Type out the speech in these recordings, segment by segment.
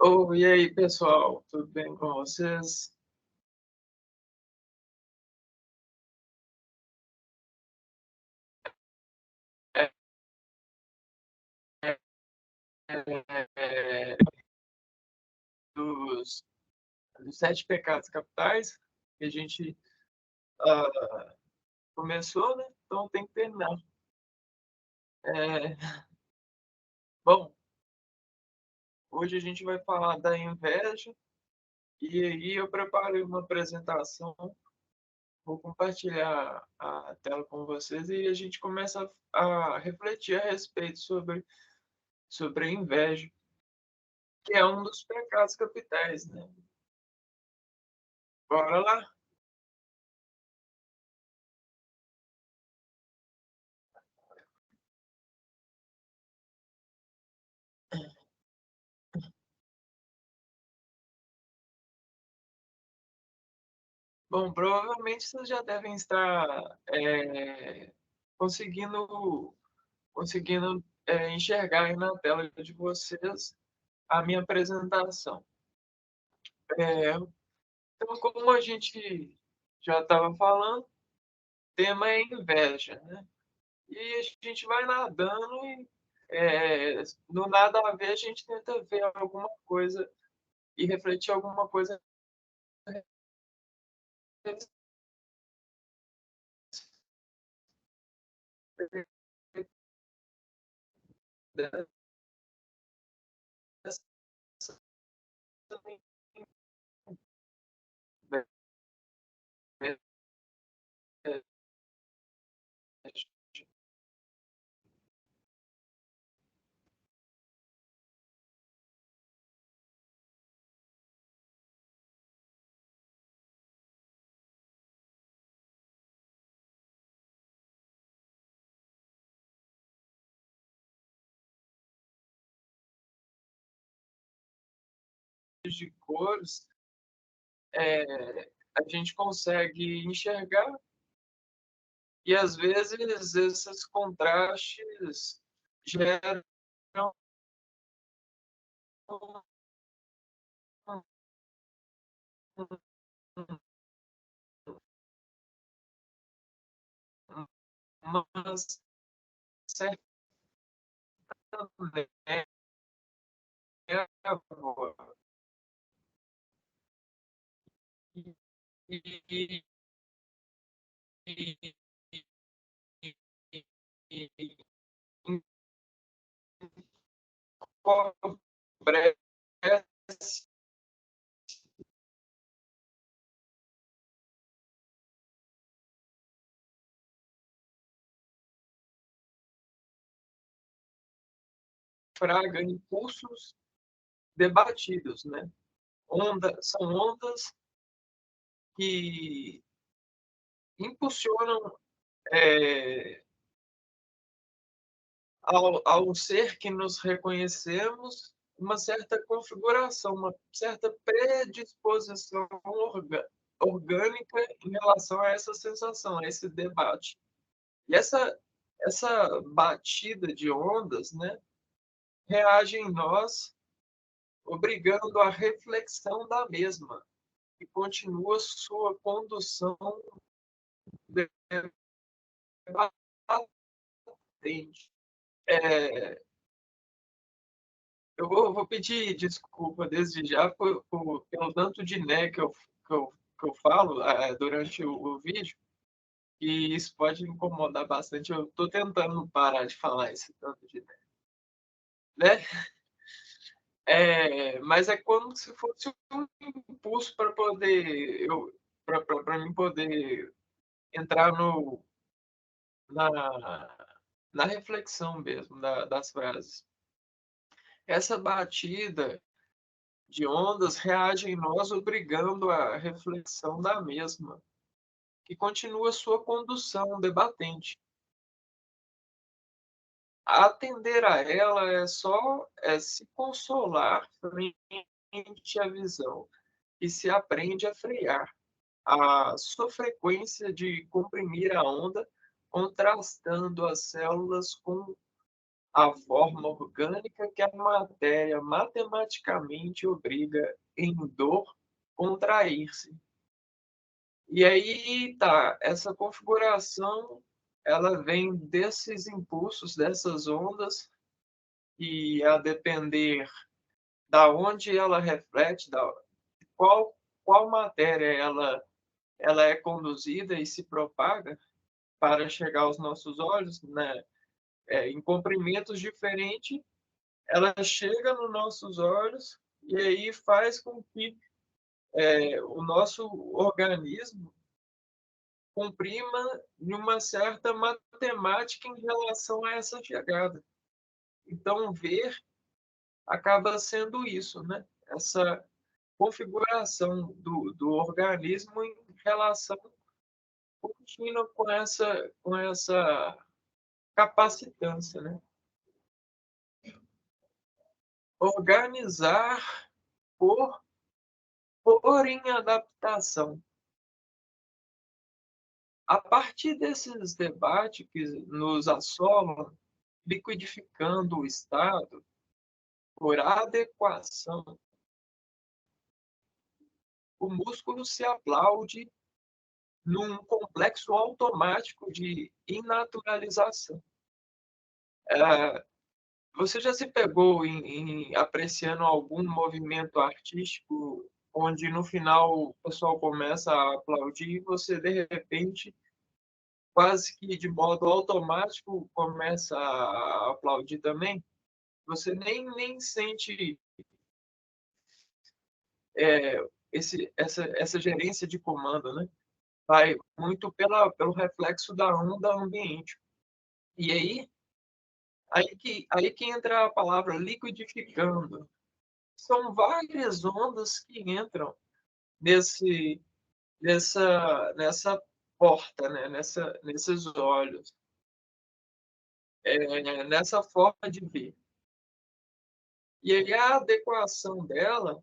E aí, pessoal, tudo bem com vocês? É, é, dos, dos sete pecados capitais que a gente ah, começou, né? Então tem que terminar. É, bom, hoje a gente vai falar da inveja e aí eu preparei uma apresentação, vou compartilhar a tela com vocês e a gente começa a refletir a respeito sobre a inveja, que é um dos pecados capitais, né? Bora lá? Bom, provavelmente vocês já devem estar conseguindo, enxergar aí na tela de vocês a minha apresentação. É, então, como a gente já estava falando, o tema é inveja, né? E a gente vai nadando e no nada a ver a gente tenta ver alguma coisa e refletir alguma coisa dessa de cores, é, a gente consegue enxergar e às vezes esses contrastes geram uma certa névoa e, e, e, e encobrece fraga impulsos debatidos, né? São ondas que impulsionam é, ao ser que nos reconhecemos uma certa configuração, uma certa predisposição orgânica em relação a essa sensação, a esse debate. E essa batida de ondas, né, reage em nós, obrigando a reflexão da mesma, e continua sua condução debatente. É, eu vou pedir desculpa desde já pelo tanto de né que eu, que eu falo durante o vídeo, e isso pode incomodar bastante. Eu estou tentando parar de falar esse tanto de né? Mas é como se fosse um impulso para poder para mim poder entrar na, na reflexão mesmo das frases. Essa batida de ondas reage em nós, obrigando a reflexão da mesma, que continua sua condução debatente. Atender a ela é se consolar frente à visão, e se aprende a frear a sua frequência de comprimir a onda, contrastando as células com a forma orgânica que a matéria matematicamente obriga em dor contrair-se. E aí tá, essa configuração, ela vem desses impulsos, dessas ondas, e a depender da onde ela reflete, da qual matéria ela é conduzida e se propaga para chegar aos nossos olhos, né, em comprimentos diferentes, ela chega nos nossos olhos e aí faz com que o nosso organismo comprima em uma certa matemática em relação a essa chegada. Então, ver acaba sendo isso, né? Essa configuração do organismo em relação contínua com essa capacitância, né? Organizar por, por em adaptação. A partir desses debates que nos assolam, liquidificando o Estado por adequação, o músculo se aplaude num complexo automático de inaturalização. Você já se pegou em apreciando algum movimento artístico onde no final o pessoal começa a aplaudir e você de repente quase que de modo automático começa a aplaudir também? Você nem sente essa gerência de comando, né? Vai muito pelo reflexo da onda ambiente. E aí que entra a palavra liquidificando. São várias ondas que entram nesse, nessa porta, né? Nesses olhos, nessa forma de ver. E aí a adequação dela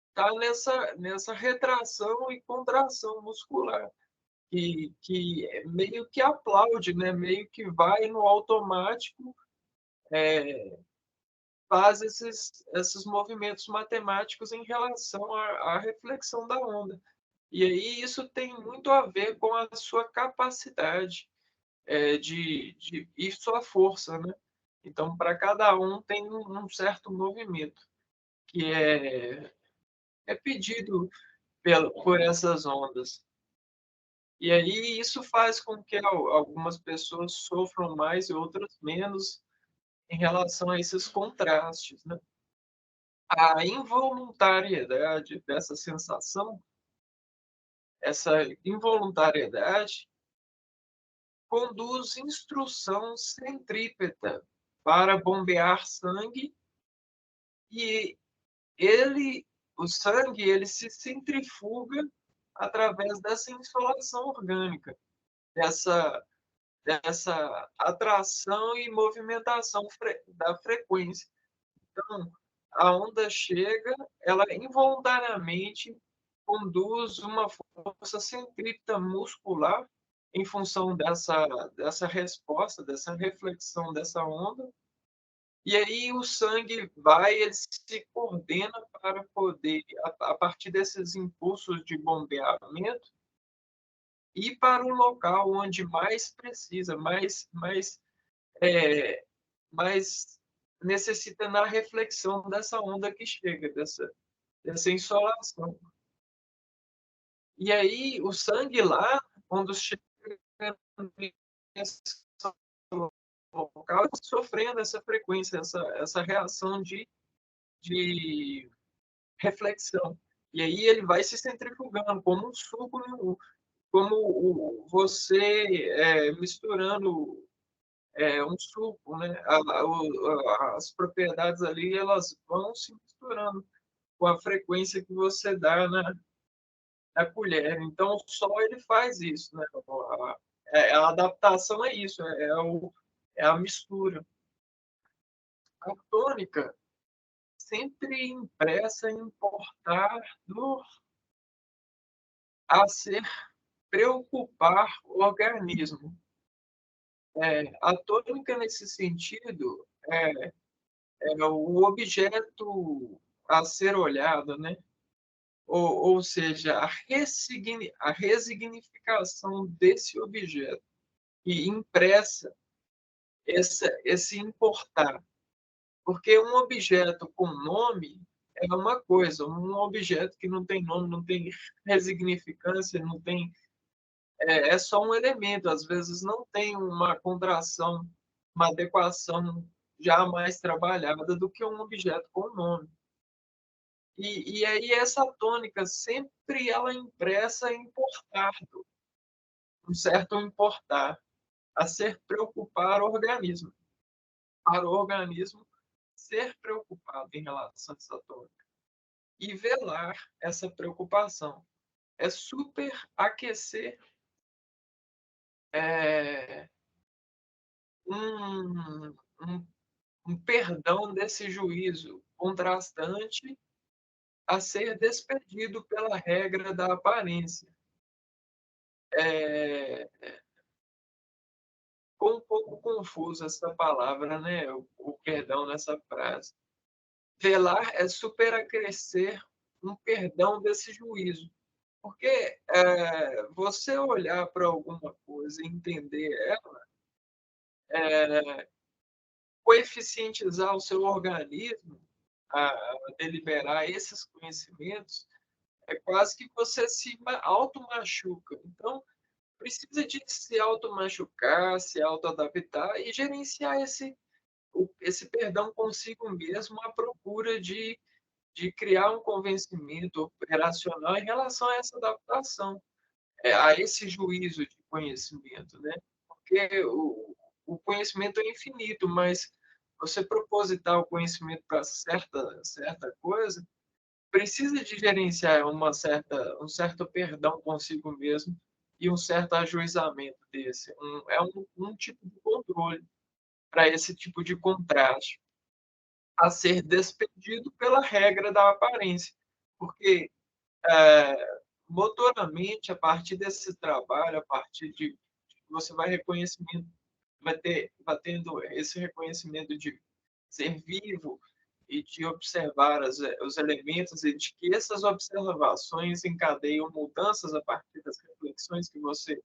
está nessa retração e contração muscular, que meio que aplaude, né? Meio que vai no automático, faz esses movimentos matemáticos em relação à reflexão da onda. E aí isso tem muito a ver com a sua capacidade e sua força, né? Então, para cada um tem um certo movimento que é pedido por essas ondas. E aí isso faz com que algumas pessoas sofram mais e outras menos em relação a esses contrastes, né? A involuntariedade dessa sensação, essa involuntariedade, conduz instrução centrípeta para bombear sangue e o sangue, ele se centrifuga através dessa insolação orgânica, dessa, dessa atração e movimentação da frequência. Então, a onda chega, ela involuntariamente conduz uma força centrípeta muscular em função dessa resposta, dessa reflexão dessa onda, e aí o sangue vai, ele se coordena para poder, a partir desses impulsos de bombeamento, ir para o local onde mais precisa, é, mais necessita na reflexão dessa onda que chega, dessa insolação. E aí o sangue lá, quando chega nesse local, sofrendo essa frequência, essa reação de reflexão. E aí ele vai se centrifugando como um suco, como você misturando um suco, né? As propriedades ali elas vão se misturando com a frequência que você dá na colher. Então, o sol ele faz isso, né? A adaptação é isso, é a mistura. A tônica sempre impressa em portar a ser preocupar o organismo. A tônica, nesse sentido, É, o objeto a ser olhado, né? Ou seja, a resignificação desse objeto e impressa esse importar. Porque um objeto com nome é uma coisa, um objeto que não tem nome, não tem resignificância, não tem, é só um elemento, às vezes não tem uma contração, uma adequação já mais trabalhada do que um objeto com nome. E aí essa tônica sempre ela impressa em importar, um certo importar, a ser preocupar o organismo, para o organismo ser preocupado em relação a essa tônica e velar essa preocupação. É superaquecer é, um, um, um perdão desse juízo contrastante a ser despedido pela regra da aparência. É, ficou um pouco confusa essa palavra, né? O perdão nessa frase. Velar é superacrescer um perdão desse juízo. Porque você olhar para alguma coisa e entender ela, é, coeficientizar o seu organismo a deliberar esses conhecimentos, é quase que você se automachuca. Então, precisa de se automachucar, se autoadaptar e gerenciar esse perdão consigo mesmo à procura de criar um convencimento operacional em relação a essa adaptação, a esse juízo de conhecimento, né? Porque o conhecimento é infinito, mas você propositar o conhecimento para certa coisa, precisa de gerenciar um certo perdão consigo mesmo e um certo ajuizamento desse. Um tipo de controle para esse tipo de contraste a ser despedido pela regra da aparência. Porque motoramente, a partir desse trabalho, a partir de você vai reconhecimento, vai tendo esse reconhecimento de ser vivo e de observar os elementos e de que essas observações encadeiam mudanças a partir das reflexões que você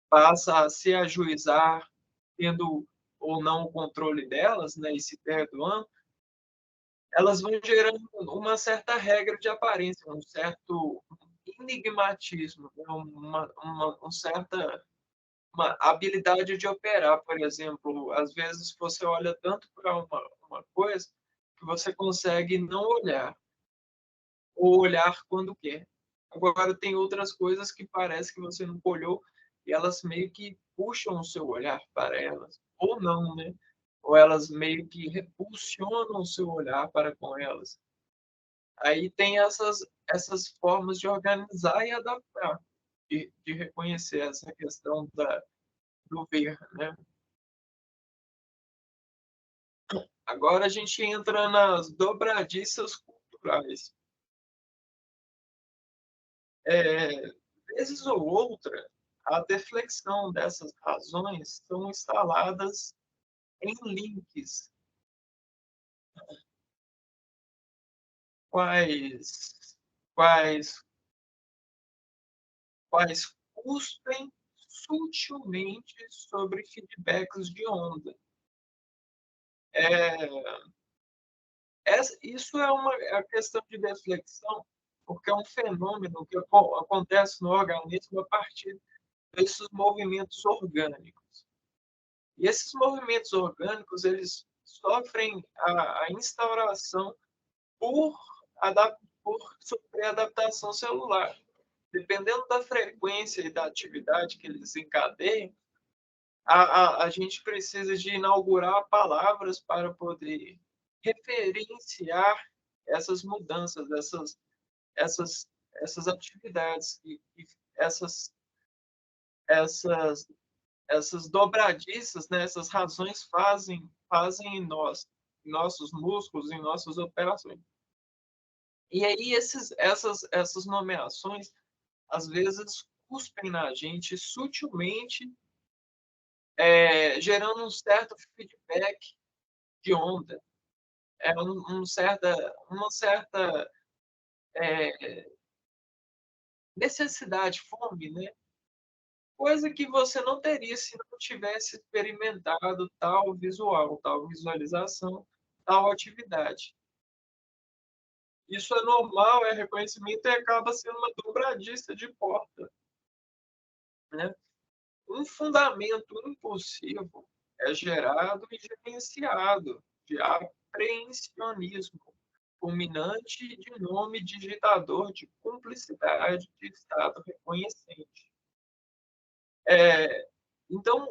passa a se ajuizar, tendo ou não o controle delas, né, e se perdoando, elas vão gerando uma certa regra de aparência, um certo enigmatismo, né, uma certa uma habilidade de operar, por exemplo. Às vezes você olha tanto para uma coisa que você consegue não olhar, ou olhar quando quer. Agora, tem outras coisas que parece que você não olhou e elas meio que puxam o seu olhar para elas, ou não, né? Ou elas meio que repulsionam o seu olhar para com elas. Aí tem essas formas de organizar e adaptar, de reconhecer essa questão do ver, né? Agora a gente entra nas dobradiças culturais. É, vezes ou outra, a deflexão dessas razões são instaladas em links, quais, quais, quais cuspem sutilmente sobre feedbacks de onda. É, isso é uma questão de deflexão, porque é um fenômeno que acontece no organismo a partir desses movimentos orgânicos. E esses movimentos orgânicos, eles sofrem a instauração por, por sofrer adaptação celular. Dependendo da frequência e da atividade que eles encadeiam, a gente precisa de inaugurar palavras para poder referenciar essas mudanças, essas, essas atividades, essas, essas, essas dobradiças, né, essas razões fazem em nós, em nossos músculos, em nossas operações. E aí essas nomeações, às vezes, cuspem na gente sutilmente, gerando um certo feedback de onda, é uma certa necessidade, fome, né? Coisa que você não teria se não tivesse experimentado tal visual, tal visualização, tal atividade. Isso é normal, é reconhecimento e acaba sendo uma dobradiça de porta, né? Um fundamento impulsivo é gerado e gerenciado de apreensionismo, culminante de nome digitador de cumplicidade de estado reconhecente. Então,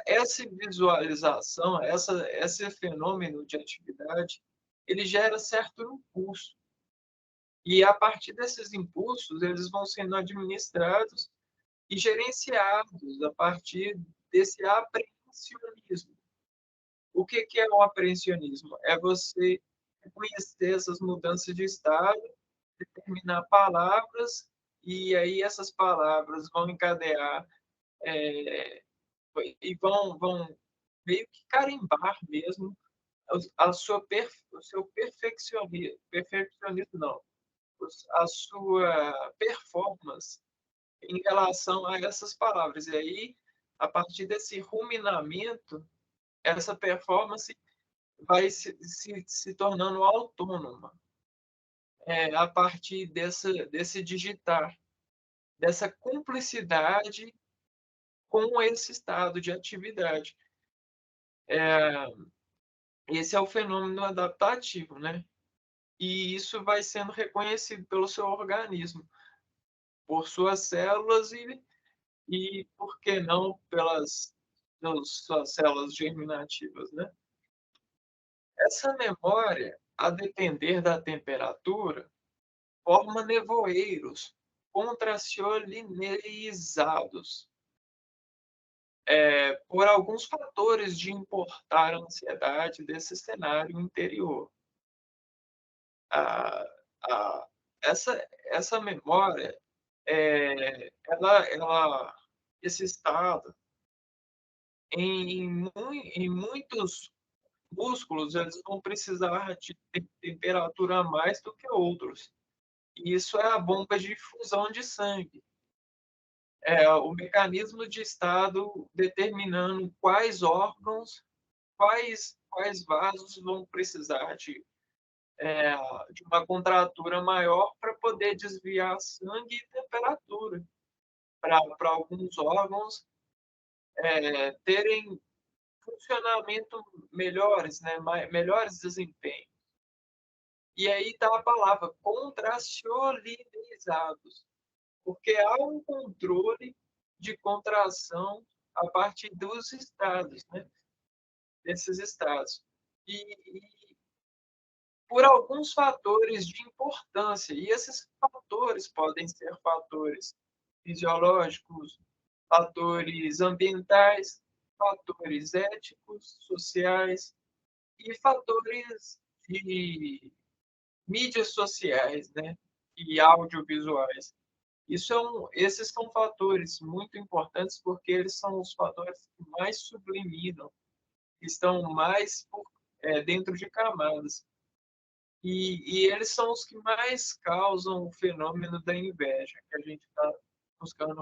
essa visualização, esse fenômeno de atividade, ele gera certo impulso. E a partir desses impulsos, eles vão sendo administrados e gerenciados a partir desse apreensionismo. O que é o apreensionismo? É você reconhecer essas mudanças de estado, determinar palavras, e aí essas palavras vão encadear e vão meio que carimbar mesmo o seu perfeccionismo não, a sua performance em relação a essas palavras. E aí, a partir desse ruminamento, essa performance vai se tornando autônoma, a partir desse digitar, dessa cumplicidade com esse estado de atividade. Esse é o fenômeno adaptativo, né? E isso vai sendo reconhecido pelo seu organismo, por suas células e por que não pelas suas células germinativas, né? Essa memória, a depender da temperatura, forma nevoeiros contraciolineizados, por alguns fatores de importar a ansiedade desse cenário interior. A, a, essa memória, esse estado, em muitos músculos, eles vão precisar de temperatura a mais do que outros. E isso é a bomba de difusão de sangue. É o mecanismo de estado determinando quais órgãos, quais vasos vão precisar de uma contratura maior para poder desviar sangue e temperatura. Para alguns órgãos terem funcionamento melhores, né? Melhores desempenhos. E aí está a palavra contraciolinizados, porque há um controle de contração a partir dos estados, né? Desses estados. E por alguns fatores de importância, e esses fatores podem ser fatores fisiológicos, fatores ambientais, fatores éticos, sociais e fatores de mídias sociais, né? E audiovisuais. Esses são fatores muito importantes porque eles são os fatores que mais subliminam, que estão mais dentro de camadas. E eles são os que mais causam o fenômeno da inveja, que a gente está buscando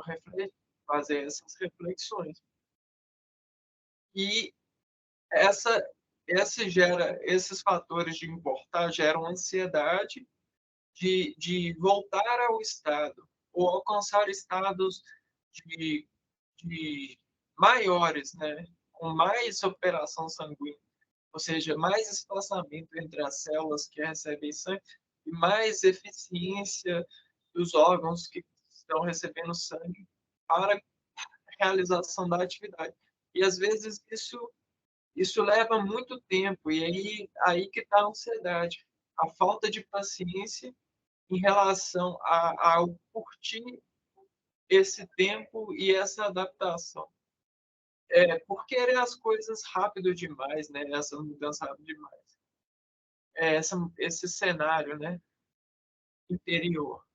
fazer essas reflexões. E essa, esses fatores de importar geram ansiedade de voltar ao estado, ou alcançar estados de, de maiores, né? Com mais operação sanguínea, ou seja, mais espaçamento entre as células que recebem sangue e mais eficiência dos órgãos que estão recebendo sangue para a realização da atividade. E às vezes isso leva muito tempo, e aí que está a ansiedade, a falta de paciência em relação ao curtir esse tempo e essa adaptação. Por querer as coisas rápido demais, né? Essa mudança rápido demais. Esse cenário, né? Interior.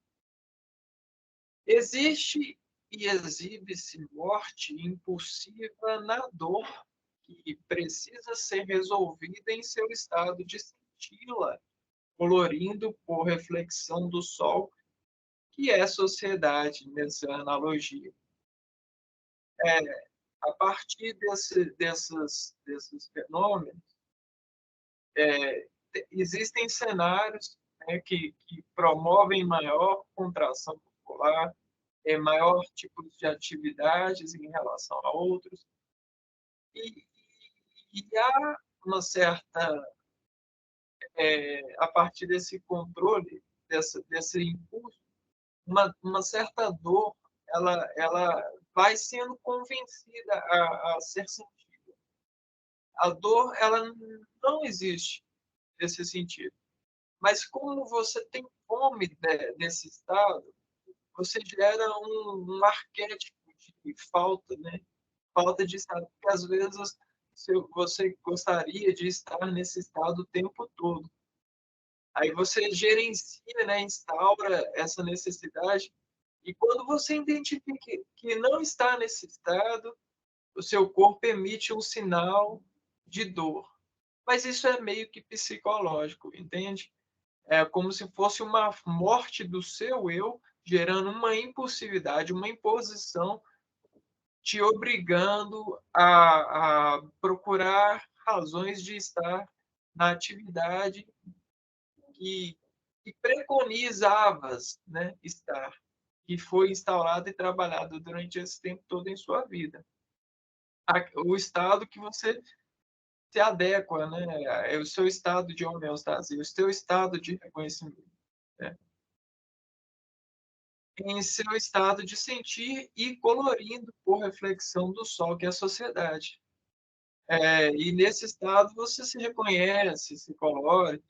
Existe e exibe-se morte impulsiva na dor que precisa ser resolvida em seu estado de cintila, colorindo por reflexão do sol, que é sociedade nessa analogia. É, a partir desses fenômenos, existem cenários, né, que promovem maior contração muscular, maior tipo de atividades em relação a outros, e, e há uma certa, a partir desse controle, desse impulso, uma certa dor, ela vai sendo convencida a ser sentida. A dor, ela não existe nesse sentido. Mas como você tem fome desse estado, você gera um arquétipo de falta, né? Falta de estado, porque às vezes você gostaria de estar nesse estado o tempo todo. Aí você gerencia, né, instaura essa necessidade, e quando você identifica que não está nesse estado, o seu corpo emite um sinal de dor. Mas isso é meio que psicológico, entende? É como se fosse uma morte do seu eu, gerando uma impulsividade, uma imposição, te obrigando a procurar razões de estar na atividade que, que preconizavas, né, estar, que foi instaurado e trabalhado durante esse tempo todo em sua vida. O estado que você se adequa, né, é o seu estado de homeostase, o seu estado de reconhecimento, né, em seu estado de sentir e colorindo por reflexão do sol, que é a sociedade. E nesse estado você se reconhece, se colore,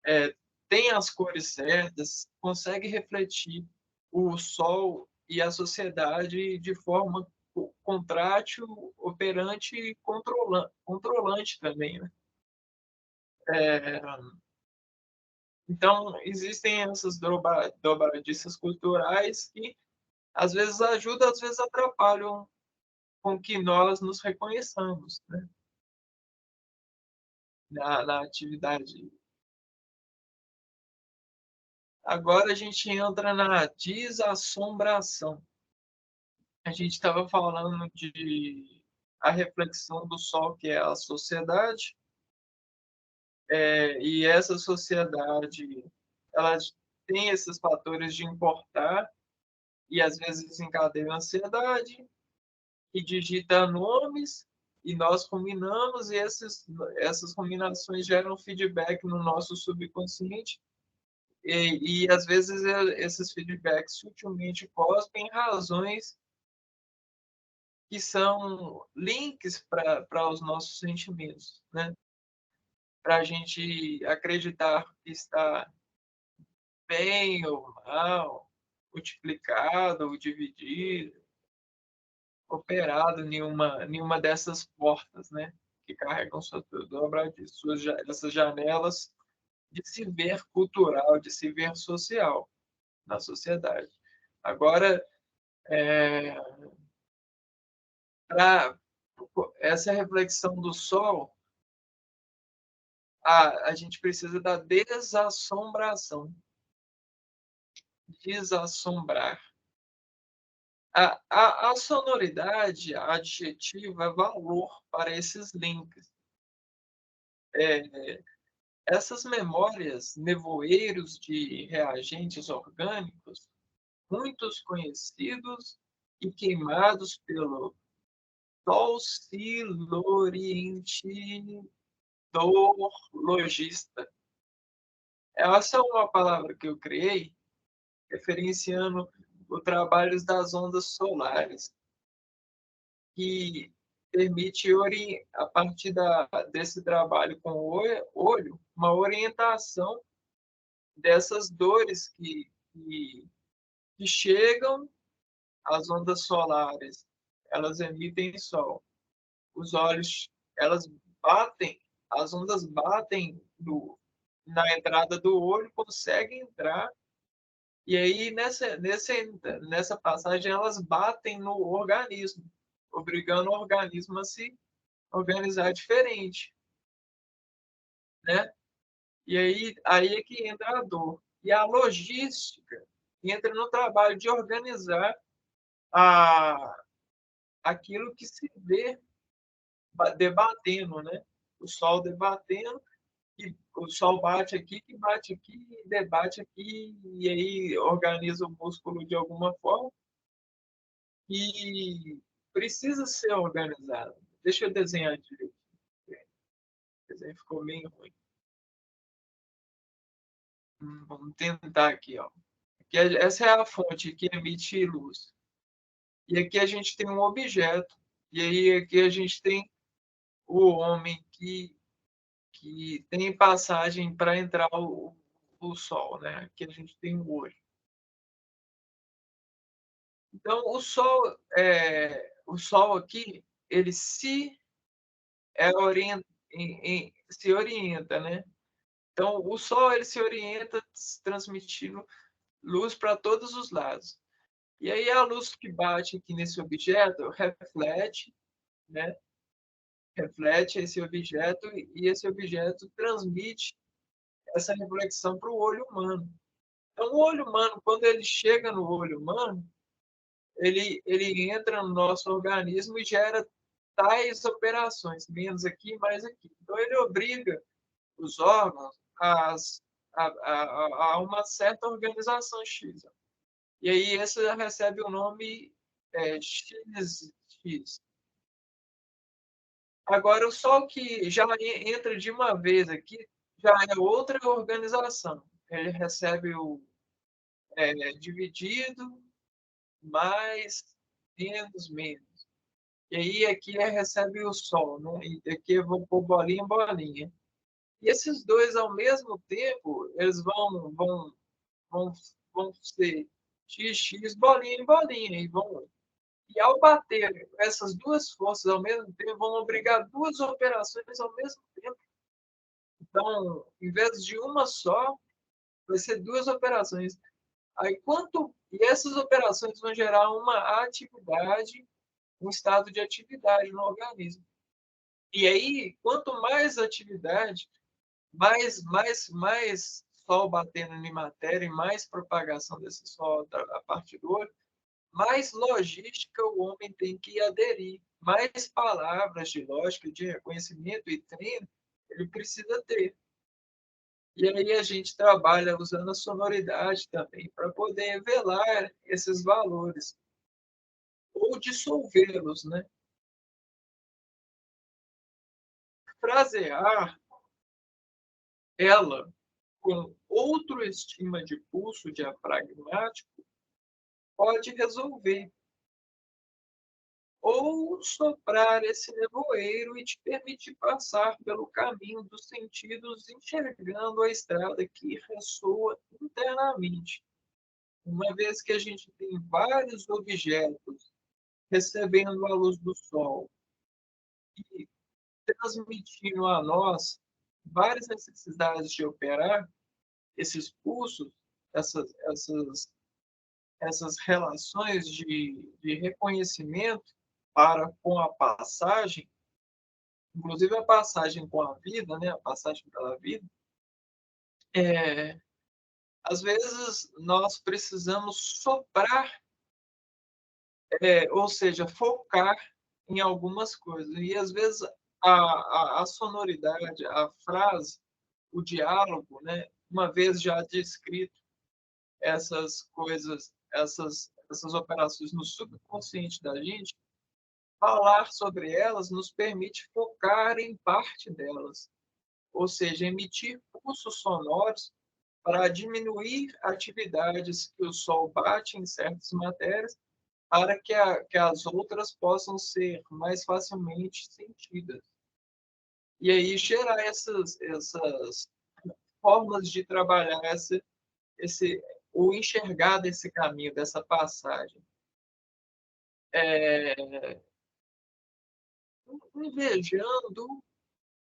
é, tem as cores certas, consegue refletir o sol e a sociedade de forma contrátil, operante e controlante também, né? É, então, existem essas dobradiças culturais que às vezes ajudam, às vezes atrapalham com que nós nos reconheçamos, né? Na atividade. Agora a gente entra na desassombração. A gente estava falando de a reflexão do sol, que é a sociedade, e essa sociedade, ela tem esses fatores de importar e às vezes desencadeia ansiedade, e digita nomes, e nós combinamos, e essas combinações geram feedback no nosso subconsciente, e às vezes esses feedbacks sutilmente cospem razões que são links para os nossos sentimentos, né? Para a gente acreditar que está bem ou mal, multiplicado ou dividido, operado nenhuma dessas portas, né? Que carregam suas dobradiças, essas janelas de se ver cultural, de se ver social na sociedade. Agora, é, para essa reflexão do sol, a gente precisa da desassombração. Desassombrar. A sonoridade adjetiva é valor para esses links. É, essas memórias, nevoeiros de reagentes orgânicos, muitos conhecidos e queimados pelo sol silorientidor logista. Essa é uma palavra que eu criei referenciando o trabalho das ondas solares, que permite, a partir desse trabalho com o olho, uma orientação dessas dores que chegam às ondas solares. Elas emitem sol. Os olhos, elas batem, as ondas batem na entrada do olho, conseguem entrar. E aí, nessa passagem, elas batem no organismo, obrigando o organismo a se organizar diferente, né? E aí é que entra a dor. E a logística entra no trabalho de organizar a, aquilo que se vê debatendo, né? O sol debatendo, e o sol bate aqui, que bate aqui, debate aqui, e aí organiza o músculo de alguma forma e precisa ser organizado. Deixa eu desenhar direito. O desenho ficou meio ruim. Vamos tentar aqui, ó. Aqui, essa é a fonte que emite luz. E aqui a gente tem um objeto. E aí aqui a gente tem o homem que tem passagem para entrar o sol, né? Aqui a gente tem o olho. Então o sol aqui, ele se orienta, né? Então o sol ele se orienta transmitindo luz para todos os lados. E aí a luz que bate aqui nesse objeto reflete, né? Reflete esse objeto e esse objeto transmite essa reflexão para o olho humano. Então, o olho humano, quando ele chega no olho humano, ele entra no nosso organismo e gera tais operações, menos aqui, mais aqui. Então, ele obriga os órgãos a uma certa organização X. E aí, esse recebe o nome XX. Agora, o Sol que já entra de uma vez aqui, já é outra organização. Ele recebe o dividido, mais, menos, menos. E aí aqui recebe o Sol, né? E aqui eu vou pôr bolinha em bolinha. E esses dois, ao mesmo tempo, eles vão, vão ser x bolinha em bolinha. E ao bater essas duas forças ao mesmo tempo, vão obrigar duas operações ao mesmo tempo. Então, em vez de uma só, vai ser duas operações. E essas operações vão gerar uma atividade, um estado de atividade no organismo. E aí, quanto mais atividade, mais sol batendo em matéria e mais propagação desse sol a partir do olho, mais logística o homem tem que aderir, mais palavras de lógica, de reconhecimento e treino ele precisa ter. E aí a gente trabalha usando a sonoridade também para poder velar esses valores ou dissolvê-los, né? Frasear ela com outro estima de pulso diafragmático pode resolver ou soprar esse nevoeiro e te permitir passar pelo caminho dos sentidos enxergando a estrada que ressoa internamente. Uma vez que a gente tem vários objetos recebendo a luz do sol e transmitindo a nós várias necessidades de operar esses pulsos, essas relações de reconhecimento para com a passagem, inclusive a passagem com a vida, né, a passagem pela vida, é, às vezes nós precisamos soprar, ou seja, focar em algumas coisas. E às vezes a sonoridade, a frase, o diálogo, né, uma vez já descrito essas coisas, essas operações no subconsciente da gente, falar sobre elas nos permite focar em parte delas, ou seja, emitir pulsos sonoros para diminuir atividades que o Sol bate em certas matérias, para que as outras possam ser mais facilmente sentidas. E aí gerar essas formas de trabalhar esse, o enxergar desse caminho, dessa passagem. É, invejando,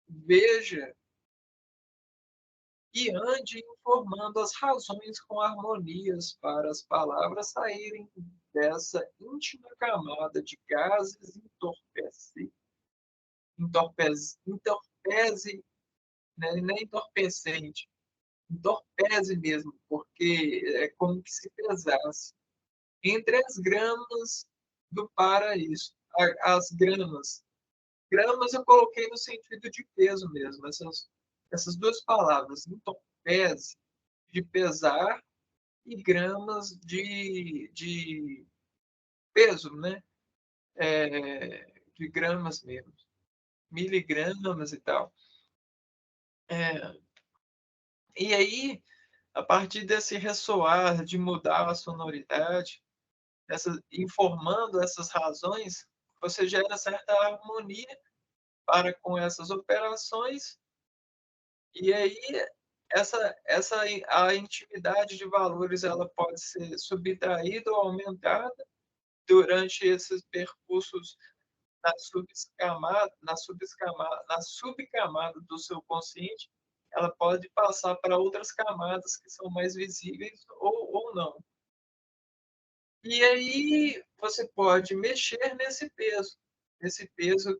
veja e ande informando as razões com harmonias para as palavras saírem dessa íntima camada de gases entorpecidos entorpece, né, não é entorpecente, entorpece mesmo, porque é como que se pesasse. Entre as gramas do paraíso, as gramas. Gramas eu coloquei no sentido de peso mesmo, essas duas palavras, entorpece, de pesar, e gramas de peso, né? De gramas mesmo, miligramas e tal. É, e aí, a partir desse ressoar, de mudar a sonoridade, informando essas razões, você gera certa harmonia para com essas operações, e aí a intimidade de valores ela pode ser subtraída ou aumentada durante esses percursos na subcamada do seu consciente, ela pode passar para outras camadas que são mais visíveis ou não. E aí você pode mexer nesse peso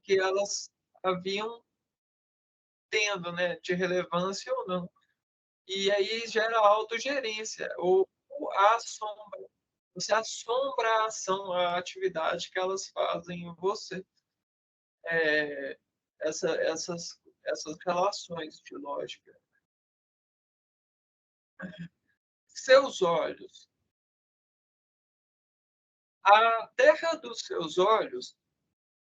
que elas haviam tendo, né, de relevância ou não. E aí gera autogerência, ou a sombra. Você assombra a ação, a atividade que elas fazem em você. É, essas relações de lógica. Seus olhos. A terra dos seus olhos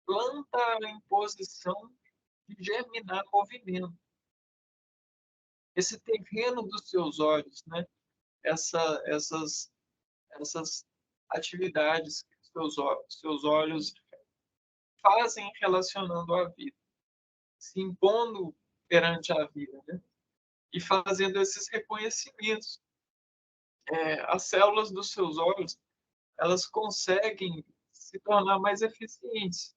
planta em posição de germinar movimento. Esse terreno dos seus olhos, né? Essas, essas atividades que seus olhos fazem relacionando à vida, se impondo perante a vida, né? E fazendo esses reconhecimentos. As células dos seus olhos elas conseguem se tornar mais eficientes,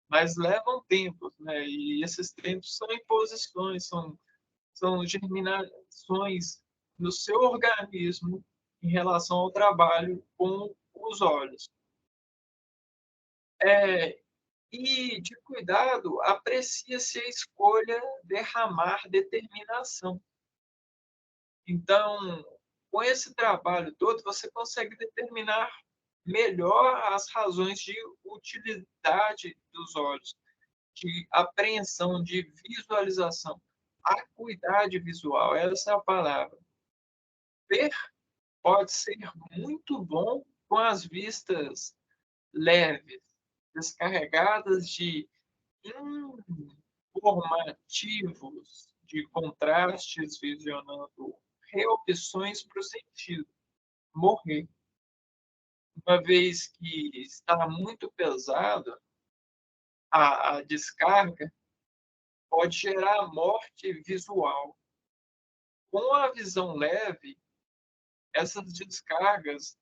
mas levam tempo, né? E esses tempos são imposições, são germinações no seu organismo em relação ao trabalho com os olhos. É, e de cuidado, aprecia-se a escolha derramar determinação. Então, com esse trabalho todo, você consegue determinar melhor as razões de utilidade dos olhos, de apreensão, de visualização. Acuidade visual, essa é a palavra. Ver pode ser muito bom com as vistas leves, descarregadas de informativos, de contrastes, visionando reopções para o sentido, morrer. Uma vez que está muito pesado, a descarga pode gerar morte visual. Com a visão leve, essas descargas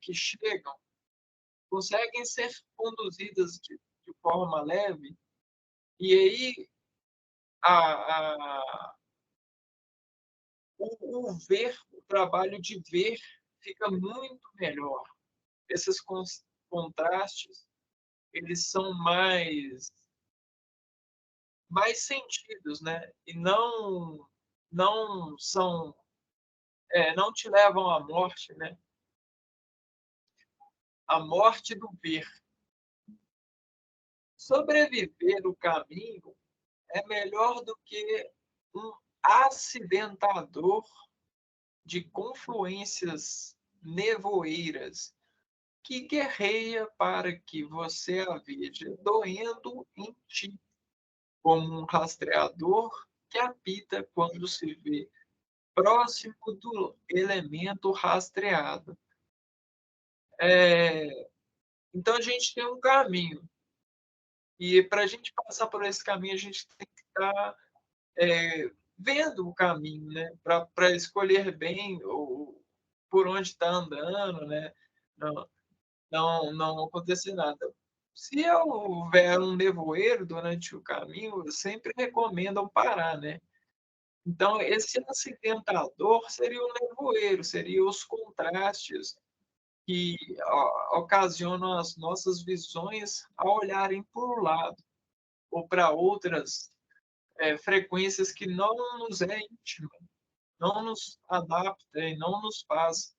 que chegam conseguem ser conduzidas de forma leve, e aí a, a, o ver, o trabalho de ver, fica muito melhor. Esses contrastes, eles são mais sentidos, né? E não são não te levam à morte, né? A morte do ver. Sobreviver o caminho é melhor do que um acidentador de confluências nevoeiras que guerreia para que você a veja doendo em ti, como um rastreador que apita quando se vê próximo do elemento rastreado. É, então a gente tem um caminho. E para a gente passar por esse caminho, a gente tem que estar vendo o caminho, né? Para escolher bem por onde está andando, né? Não, não acontecer nada. Se houver um nevoeiro durante o caminho, sempre recomendam parar, né? Então, esse acidentador seria o nevoeiro, seria os contrastes que ocasionam as nossas visões a olharem para o lado ou para outras frequências que não nos é íntima, não nos adapta e não nos faz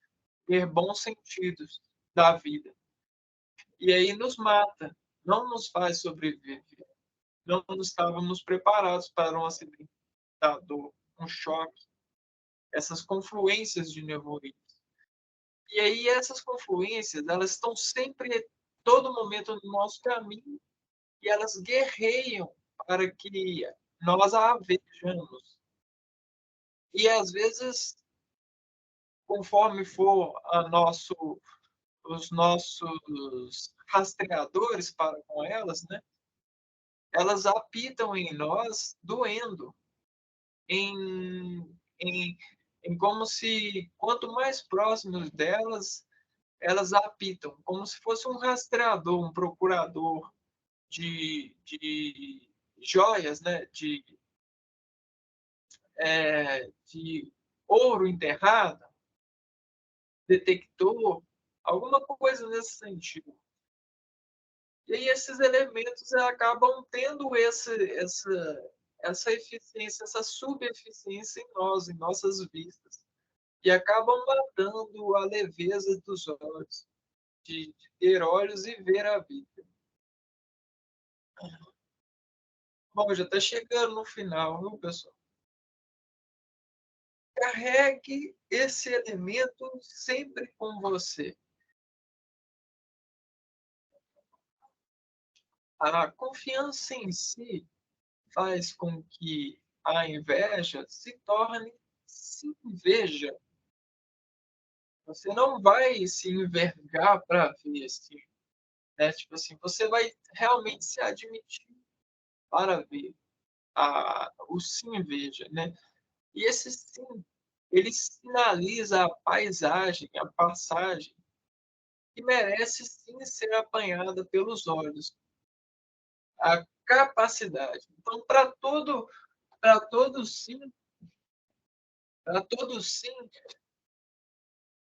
ter bons sentidos da vida. E aí nos mata, não nos faz sobreviver. Não estávamos preparados para um acidente da dor, um choque, essas confluências de neurônios. E aí essas confluências, elas estão sempre, todo momento no nosso caminho, e elas guerreiam para que nós a vejamos. E às vezes, conforme for os nossos rastreadores para com elas, né, elas apitam em nós doendo, em, em, em como se, quanto mais próximos delas, elas apitam, como se fosse um rastreador, um procurador de joias, né? De ouro enterrado, detector, alguma coisa nesse sentido. E aí esses elementos acabam tendo essa eficiência, essa subeficiência em nós, em nossas vistas. E acabam matando a leveza dos olhos, de ter olhos e ver a vida. Bom, já está chegando no final, viu, pessoal? Carregue esse elemento sempre com você. A confiança em si faz com que a inveja se torne inveja. Você não vai se envergar para ver assim, né? Tipo assim, você vai realmente se admitir para ver o sim inveja, né? E esse sim, ele sinaliza a paisagem, a passagem, que merece sim ser apanhada pelos olhos, a capacidade. Então, para todo sim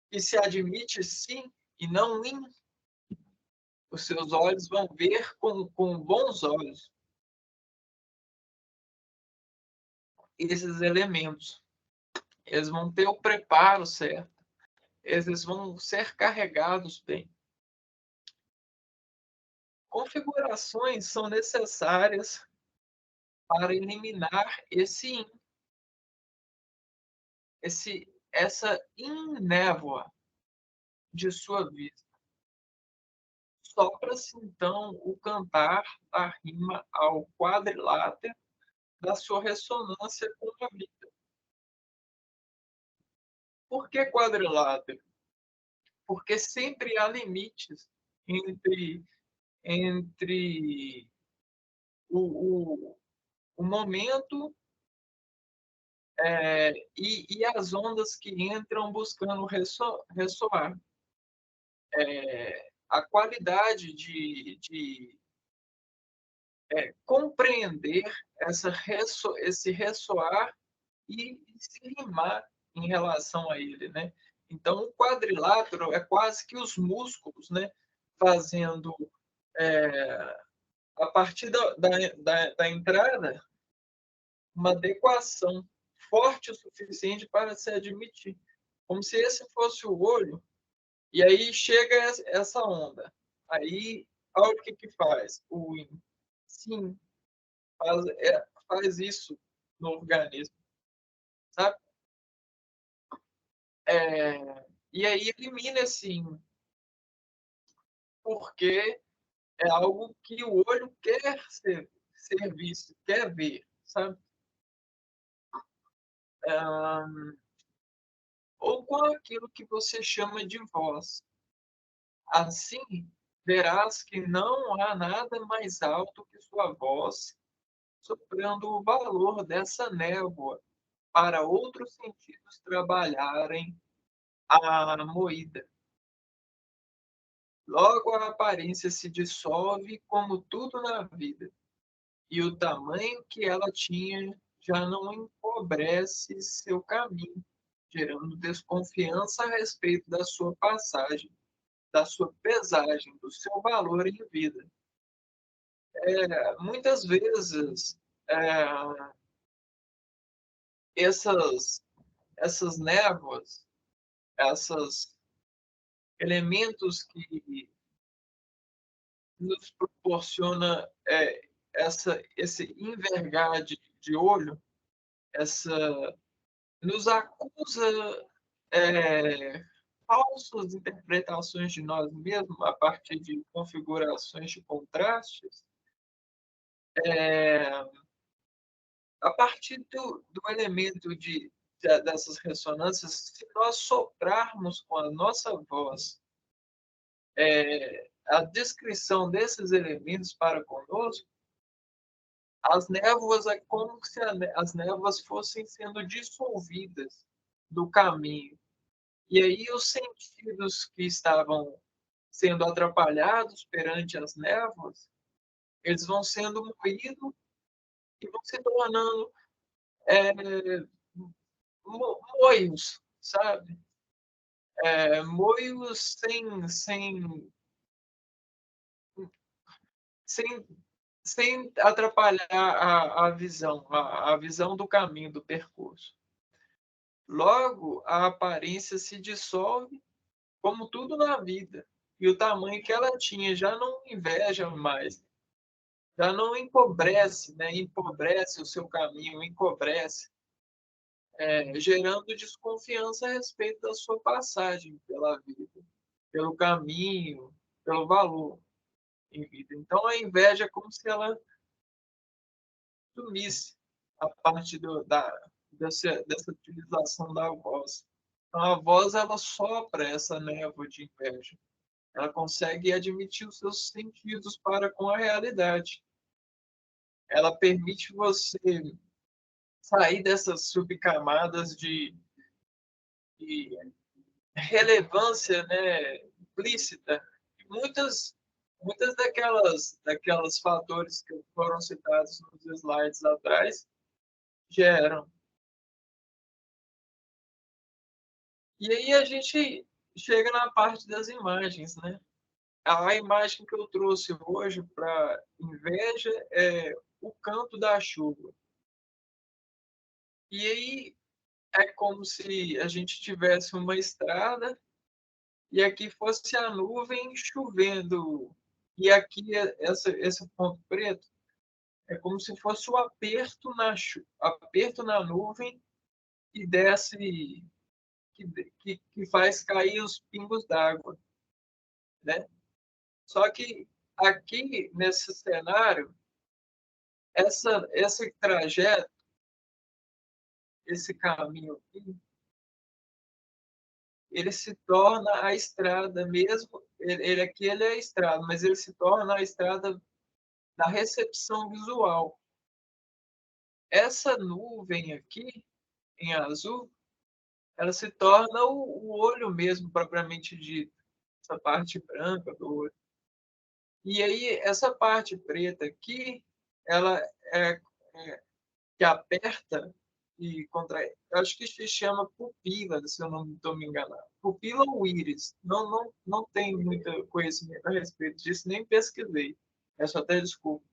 que se admite sim e não in, os seus olhos vão ver com bons olhos esses elementos. Eles vão ter o preparo certo, eles vão ser carregados bem. Configurações são necessárias para eliminar essa névoa de sua vida. Sopra-se então o cantar da rima ao quadrilátero da sua ressonância com a vida. Por que quadrilátero? Porque sempre há limites entre o, o momento e as ondas que entram buscando ressoar. A qualidade de compreender esse ressoar e se rimar em relação a ele, né? Então, o quadrilátero é quase que os músculos, né? Fazendo, a partir da entrada, uma adequação forte o suficiente para se admitir. Como se esse fosse o olho, e aí chega essa onda. Aí, olha o que faz? O yin. Sim, faz isso no organismo, sabe? E aí elimina assim, porque é algo que o olho quer ser visto, quer ver, sabe? Ou com aquilo que você chama de voz. Assim, verás que não há nada mais alto que sua voz, soprando o valor dessa névoa para outros sentidos trabalharem a moída. Logo a aparência se dissolve como tudo na vida, e o tamanho que ela tinha já não empobrece seu caminho, gerando desconfiança a respeito da sua passagem. da sua pesagem, do seu valor em vida. Muitas vezes, eh, essas essas névoas, esses elementos que nos proporciona, esse envergar de olho, essa nos acusa, eh, falsas interpretações de nós mesmos a partir de configurações de contrastes, eh, a partir do elemento dessas ressonâncias, se nós soprarmos com a nossa voz, a descrição desses elementos para conosco, as névoas é como se as névoas fossem sendo dissolvidas do caminho. E aí os sentidos que estavam sendo atrapalhados perante as névoas, eles vão sendo moídos e vão se tornando, eh, moios, sabe? Moios sem sem atrapalhar a visão do caminho, do percurso. Logo, a aparência se dissolve, como tudo na vida, e o tamanho que ela tinha já não inveja mais, já não empobrece, né, empobrece o seu caminho, encobrece, gerando desconfiança a respeito da sua passagem pela vida, pelo caminho, pelo valor em vida. Então a inveja é como se ela sumisse a parte dessa utilização da voz. Então a voz ela sopra essa névoa de inveja. Ela consegue admitir os seus sentidos para com a realidade. Ela permite você sair dessas subcamadas de relevância, né, implícita. Muitas daquelas fatores que foram citados nos slides atrás geram. E aí a gente chega na parte das imagens, né? A imagem que eu trouxe hoje para inveja é o canto da chuva. E aí é como se a gente tivesse uma estrada e aqui fosse a nuvem chovendo. E aqui esse ponto preto é como se fosse o aperto na nuvem que desce, que faz cair os pingos d'água, né? Só que aqui nesse cenário, esse trajeto, esse caminho aqui, ele se torna a estrada mesmo. Ele aqui ele é a estrada, mas ele se torna a estrada da recepção visual. Essa nuvem aqui, em azul, ela se torna o olho mesmo, propriamente dito, essa parte branca do olho. E aí, essa parte preta aqui, ela é que aperta e contrai. Eu acho que se chama pupila, se eu não estou me enganando. Pupila ou íris. Não tenho muito conhecimento a respeito disso, nem pesquisei. É só até desculpa.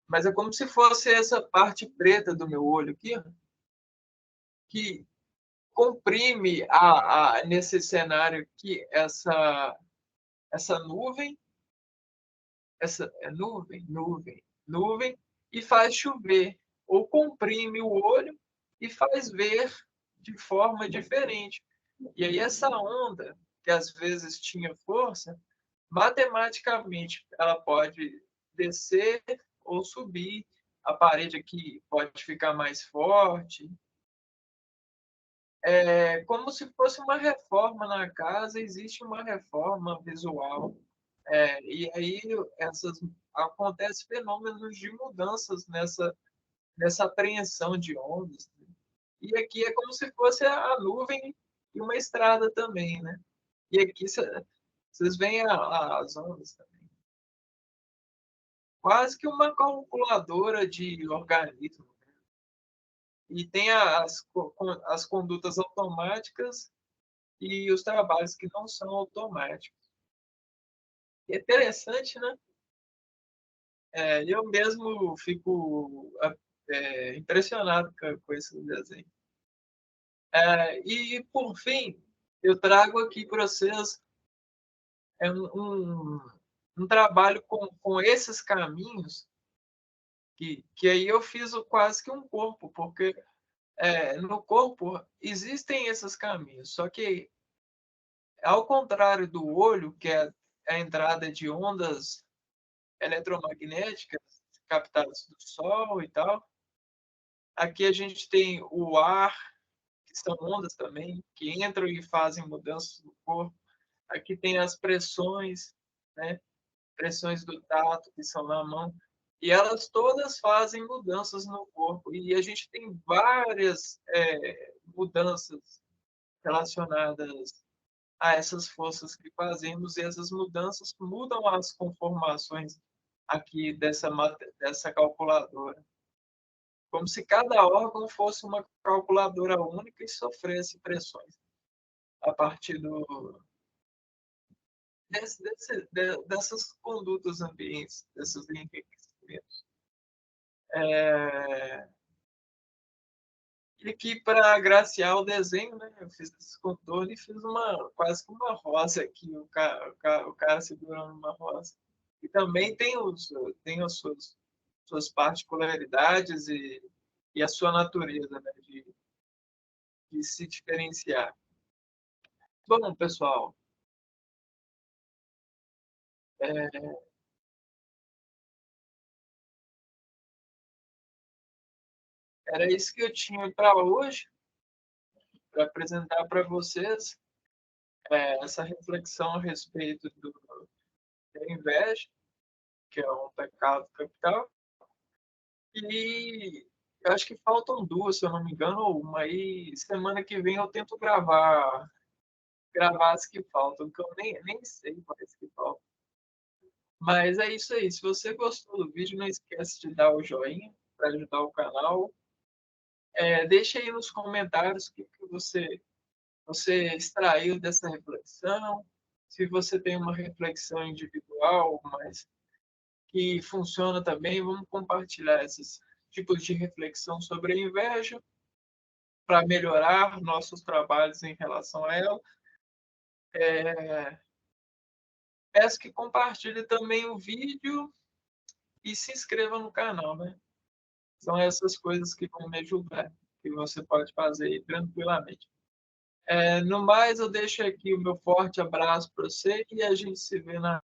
Mas é como se fosse essa parte preta do meu olho aqui, que comprime nesse cenário aqui essa nuvem, essa nuvem, e faz chover, ou comprime o olho e faz ver de forma diferente. E aí essa onda, que às vezes tinha força, matematicamente ela pode descer ou subir, a parede aqui pode ficar mais forte, como se fosse uma reforma na casa, existe uma reforma visual. E aí acontecem fenômenos de mudanças nessa apreensão de ondas. Né? E aqui é como se fosse a nuvem e uma estrada também, né? E aqui vocês veem as ondas também. Quase que uma calculadora de organismo. E tem as condutas automáticas e os trabalhos que não são automáticos. É interessante, né? Eu mesmo fico impressionado com esse desenho. E, por fim, eu trago aqui para vocês um trabalho com esses caminhos, que aí eu fiz quase que um corpo, porque no corpo existem esses caminhos, só que, ao contrário do olho, que é a entrada de ondas eletromagnéticas captadas do Sol e tal, aqui a gente tem o ar, que são ondas também, que entram e fazem mudanças no corpo. Aqui tem as pressões, né? Pressões do tato, que são na mão, e elas todas fazem mudanças no corpo. E a gente tem várias mudanças relacionadas a essas forças que fazemos, e essas mudanças mudam as conformações aqui dessa calculadora. Como se cada órgão fosse uma calculadora única e sofresse pressões a partir dessas condutas ambientes, desses enriquecimentos. É, e aqui, para agraciar o desenho, né, eu fiz esse contorno e fiz quase que uma rosa aqui, o cara segurando uma rosa. E também tem as suas particularidades e a sua natureza, né, de se diferenciar. Bom, pessoal, é, era isso que eu tinha para hoje, para apresentar para vocês essa reflexão a respeito da inveja, que é um pecado capital. E eu acho que faltam duas, se eu não me engano, ou uma. E semana que vem eu tento gravar as que faltam, que eu nem sei quais que faltam. Mas é isso aí. Se você gostou do vídeo, não esquece de dar o joinha para ajudar o canal. Deixa aí nos comentários o que você extraiu dessa reflexão. Se você tem uma reflexão individual, mas que funciona também, vamos compartilhar esses tipos de reflexão sobre a inveja para melhorar nossos trabalhos em relação a ela. É, Peço que compartilhe também o vídeo e se inscreva no canal, né? São essas coisas que vão me ajudar, que você pode fazer aí tranquilamente. No mais, eu deixo aqui o meu forte abraço para você e a gente se vê na